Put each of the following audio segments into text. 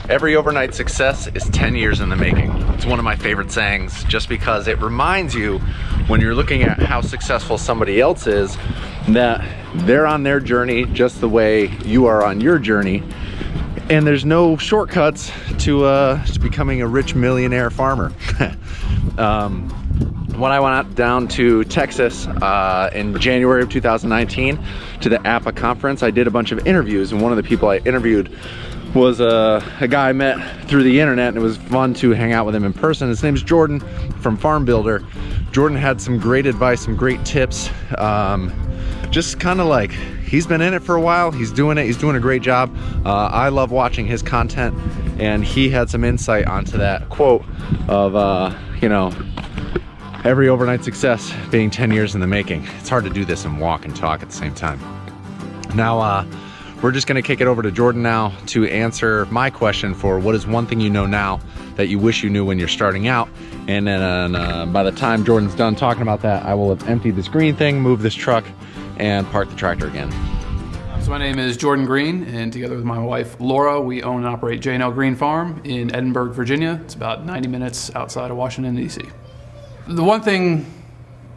Every overnight success is 10 years in the making. It's one of my favorite sayings just because it reminds you when you're looking at how successful somebody else is that they're on their journey just the way you are on your journey. And there's no shortcuts to becoming a rich millionaire farmer. When I went down to Texas in January of 2019 to the APPPA conference, I did a bunch of interviews, and one of the people I interviewed was a guy I met through the internet, and it was fun to hang out with him in person. His name's Jordan from Farm Builder. Jordan had some great advice, some great tips. Just kind of like, he's been in it for a while, he's doing it, he's doing a great job. I love watching his content, and he had some insight onto that quote of, you know, every overnight success being 10 years in the making. It's hard to do this and walk and talk at the same time. Now, we're just gonna kick it over to Jordan now to answer my question for what is one thing you know now that you wish you knew when you're starting out. And then by the time Jordan's done talking about that, I will have emptied this green thing, moved this truck, and parked the tractor again. So my name is Jordan Green, and together with my wife Laura, we own and operate J&L Green Farm in Edinburgh, Virginia. It's about 90 minutes outside of Washington, D.C. The one thing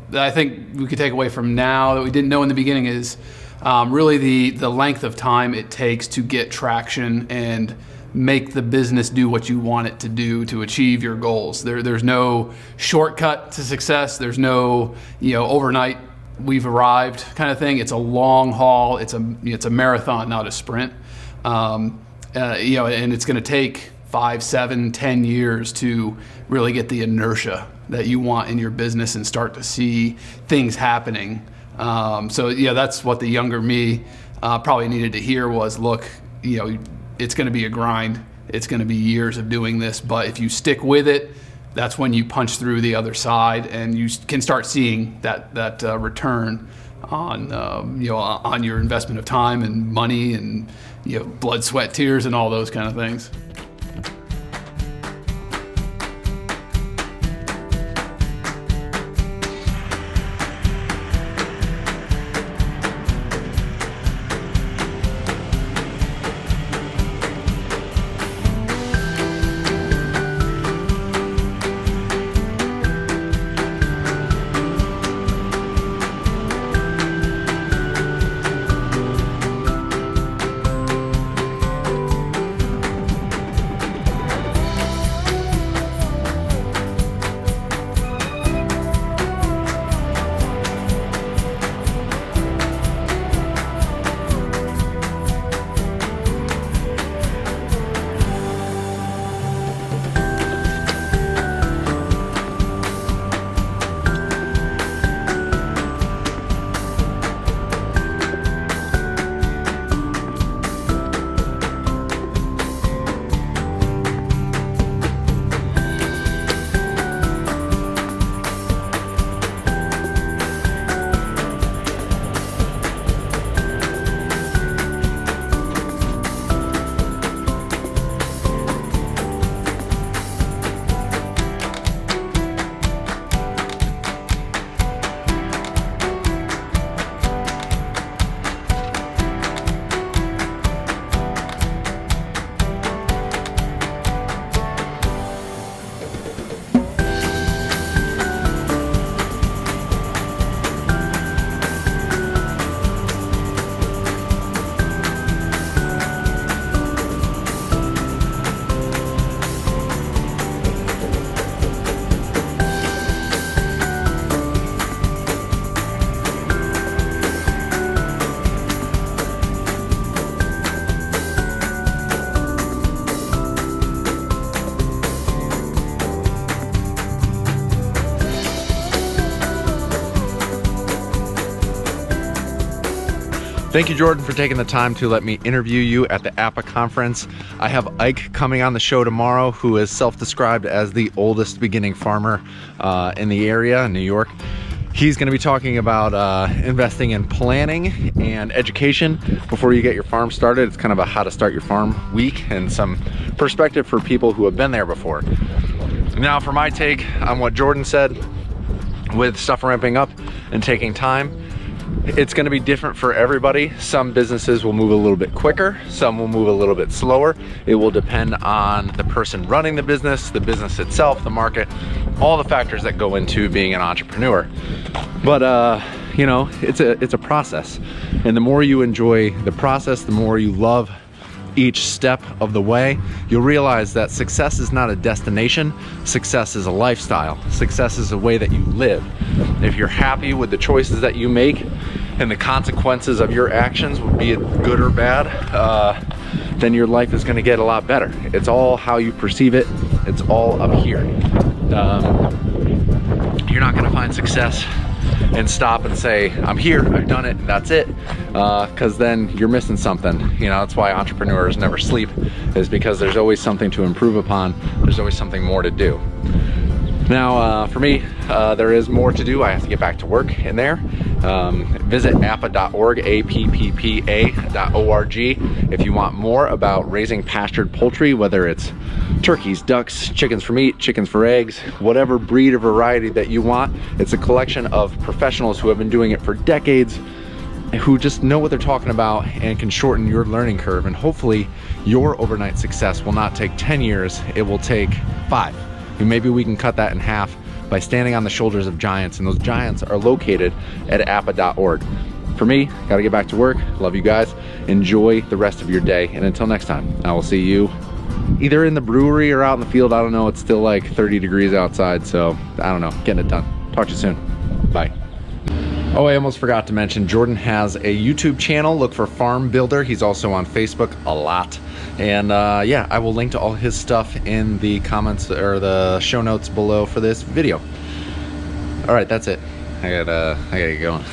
that I think we could take away from now that we didn't know in the beginning is really the length of time it takes to get traction and make the business do what you want it to do to achieve your goals. There's no shortcut to success. There's no, you know, overnight we've arrived kind of thing. It's a long haul. It's a marathon, not a sprint. You know, and it's going to take 5, 7, 10 years to really get the inertia that you want in your business and start to see things happening. So yeah, that's what the younger me probably needed to hear was, look, you know, it's going to be a grind. It's going to be years of doing this, but if you stick with it, that's when you punch through the other side and you can start seeing that return on, you know, on your investment of time and money and, you know, blood, sweat, tears, and all those kind of things. Thank you, Jordan, for taking the time to let me interview you at the APPPA conference. I have Ike coming on the show tomorrow, who is self-described as the oldest beginning farmer in the area in New York. He's going to be talking about investing in planning and education before you get your farm started. It's kind of a how to start your farm week and some perspective for people who have been there before. Now for my take on what Jordan said with stuff ramping up and taking time. It's going to be different for everybody. Some businesses will move a little bit quicker, some will move a little bit slower. It will depend on the person running the business itself, the market, all the factors that go into being an entrepreneur. But you know, it's a process, and the more you enjoy the process, the more you love each step of the way, you'll realize that success is not a destination. Success is a lifestyle. Success is a way that you live. If you're happy with the choices that you make and the consequences of your actions, be it good or bad, then your life is going to get a lot better. It's all how you perceive it. It's all up here. You're not going to find success and stop and say, I'm here, I've done it, and that's it, because then you're missing something. You know, that's why entrepreneurs never sleep, is because there's always something to improve upon. There's always something more to do. Now, for me, there is more to do. I have to get back to work in there. Visit APPPA.org, APPPA.org, if you want more about raising pastured poultry, whether it's turkeys, ducks, chickens for meat, chickens for eggs, whatever breed or variety that you want. It's a collection of professionals who have been doing it for decades, who just know what they're talking about and can shorten your learning curve. And hopefully your overnight success will not take 10 years, it will take 5. And maybe we can cut that in half by standing on the shoulders of giants, and those giants are located at APPPA.org. For me, gotta get back to work. Love you guys. Enjoy the rest of your day. And until next time, I will see you either in the brewery or out in the field. I don't know. It's still like 30 degrees outside, so I don't know. Getting it done. Talk to you soon. Bye. Oh, I almost forgot to mention, Jordan has a YouTube channel. Look for Farm Builder. He's also on Facebook a lot. And yeah, I will link to all his stuff in the comments or the show notes below for this video. All right, that's it. I gotta get going.